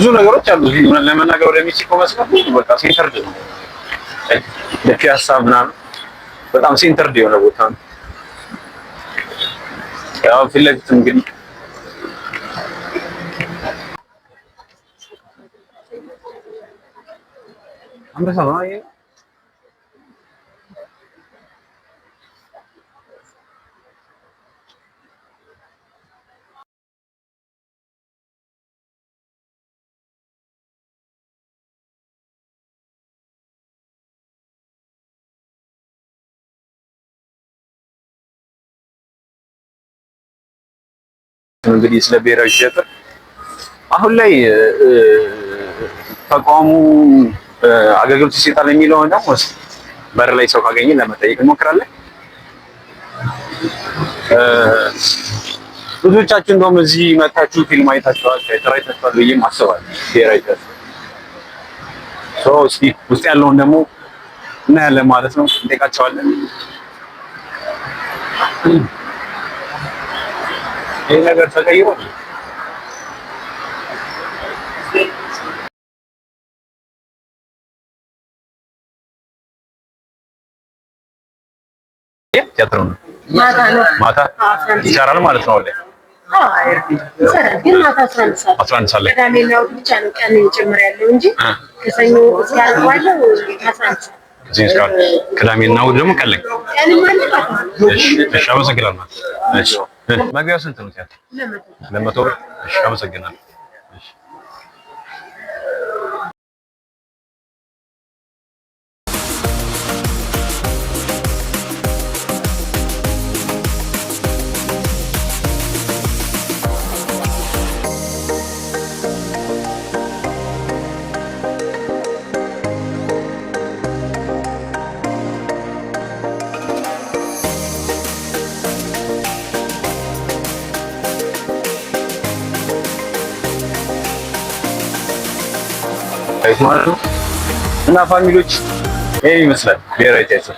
ብዙ ነገሮች አሉ። ለመናገር ወደ ሜክሲኮ መስመር በቃ ሴንተርድ ነው። ለፒያሳ ምናምን በጣም ሴንተርድ የሆነ ቦታ ነው። ያው ፊት ለፊት እንግዲህ አንበሳ ነው። እንግዲህ ስለ ብሔራዊ ቲያትር አሁን ላይ ተቋሙ አገልግሎት ይሰጣል የሚለው ነው። በር ላይ ሰው ካገኘ ለመጠየቅ እንሞክራለን። ብዙዎቻችሁ እንደውም እዚህ መታችሁ ፊልም አይታችኋል፣ ቲያትር አይታችኋል ብዬ አስባለሁ። ብሔራዊ ቲያትር እስኪ ውስጥ ያለውን ደግሞ እናያለን ማለት ነው። እንጠይቃቸዋለን። ይሄ ነገር ተቀይሮ ቲያትር ነው። ማታ ይሰራል ማለት ነው። ግን ማታ 11 ሰዓት ቅዳሜና እሑድ ብቻ ነው ቀን ጭምር ያለው እንጂ ከሰኞ እስከ ዓርብ ባለው 11 ሰዓት። ቅዳሜና እሑድ ደግሞ ቀን ላይ እሺ፣ አመሰግናለሁ። እሺ፣ መግቢያው ስንት ነው? ቲያትር 200 ብር። እሺ፣ አመሰግናለሁ። እሺ ማለት ነው። እና ፋሚሊዎች ይሄን ይመስላል ብሔራዊ ቲያትር።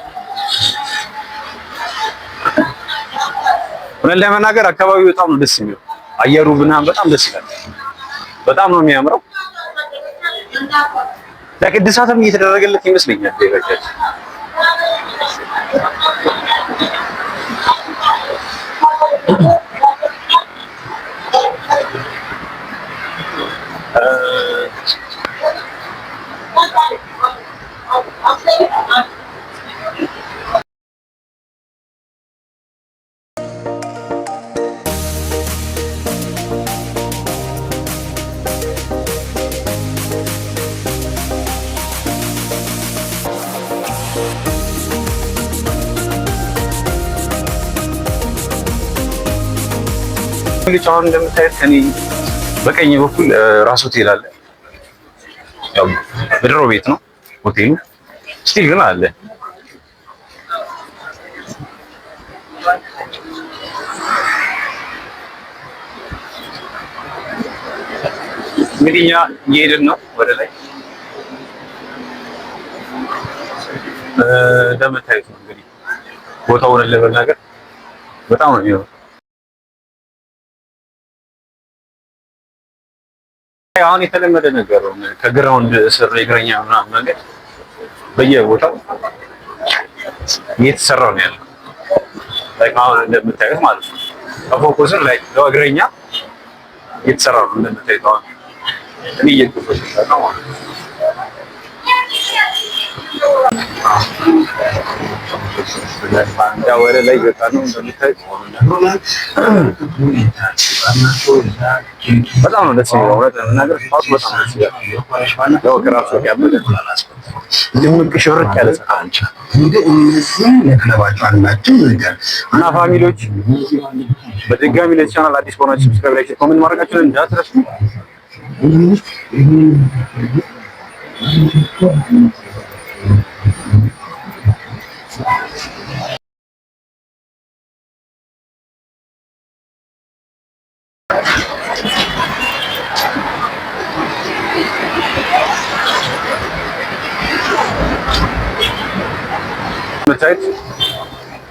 እውነት ለመናገር አካባቢው በጣም ነው ደስ የሚለው። አየሩ ምናምን በጣም ደስ ይላል። በጣም ነው የሚያምረው። ለቅድሳትም እየተደረገለት ይመስለኛል ብሔራዊ ቲያትር። እንግዲህ አሁን እንደምታዩት ከኔ በቀኝ በኩል ራስ ሆቴል አለ። ያው በድሮ ቤት ነው ሆቴሉ፣ ስቲል ግን አለ። እንግዲህ እኛ እየሄድን ነው ወደ ላይ። እንደምታዩት ነው እንግዲህ ቦታውን ለመናገር በጣም ነው የሚሆነው። አሁን የተለመደ ነገር ነው። ከግራውንድ ስር የእግረኛ ምናምን መንገድ በየቦታው እየተሰራ ነው ያለው። አሁን እንደምታዩት ማለት ነው ከፎቁ ስር ላይ ለእግረኛ እየተሰራ ነው እንደምታዩት። አሁን እኔ እየተቆፈረ ነው ማለት ነው። ያው ወደ ላይ ገጣ ነው እንደምታዩት። በጣም ነው ደስ የሚለው እውነት ለመናገር ፓስ በጣም ደስ ይላል። ያው ከራሱ ያበደ ድምቅ ሽብርቅ ያለ ሰዓት እና ፋሚሊዎች በድጋሚ ለቻናል አዲስ ከሆናችሁ ሰብስክራይብ፣ ላይክ፣ ኮሜንት ማድረጋችሁን እንዳትረሱ።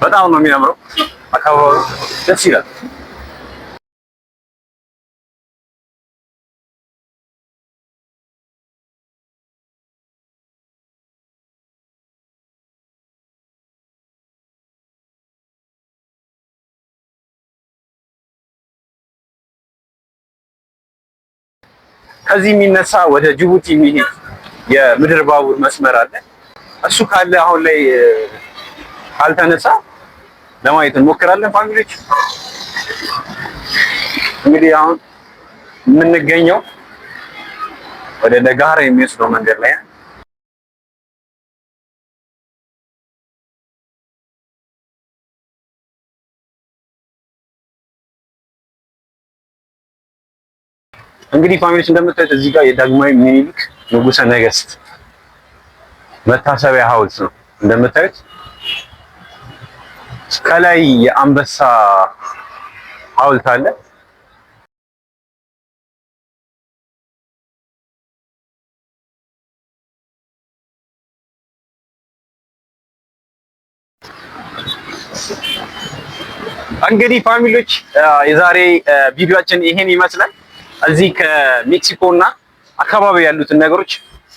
በጣም ነው የሚያምረው። አካባቢው ደስ ይላል። ከዚህ የሚነሳ ወደ ጅቡቲ የሚሄድ የምድር ባቡር መስመር አለ። እሱ ካለ አሁን ላይ ካልተነሳ ለማየት እንሞክራለን ፋሚሊዎች። እንግዲህ አሁን የምንገኘው ወደ ለጋራ የሚወስደው መንገድ ላይ ነው። እንግዲህ ፋሚሊዎች እንደምታዩት እዚህ ጋር የዳግማዊ ምኒልክ ንጉሠ ነገሥት መታሰቢያ ሐውልት ነው። እንደምታዩት ከላይ የአንበሳ ሐውልት አለ። እንግዲህ ፋሚሊዎች የዛሬ ቪዲዮአችን ይሄን ይመስላል። እዚህ ከሜክሲኮ እና አካባቢ ያሉትን ነገሮች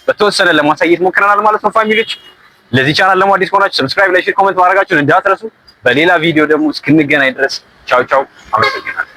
በተወሰነ ለማሳየት ሞክረናል ማለት ነው ፋሚሊዎች። ለዚህ ቻናል ደግሞ አዲስ ከሆናችሁ ሰብስክራይብ፣ ላይክ፣ ኮሜንት ማድረጋችሁን እንዳትረሱ። በሌላ ቪዲዮ ደግሞ እስክንገናኝ ድረስ ቻው ቻው። አመሰግናለሁ።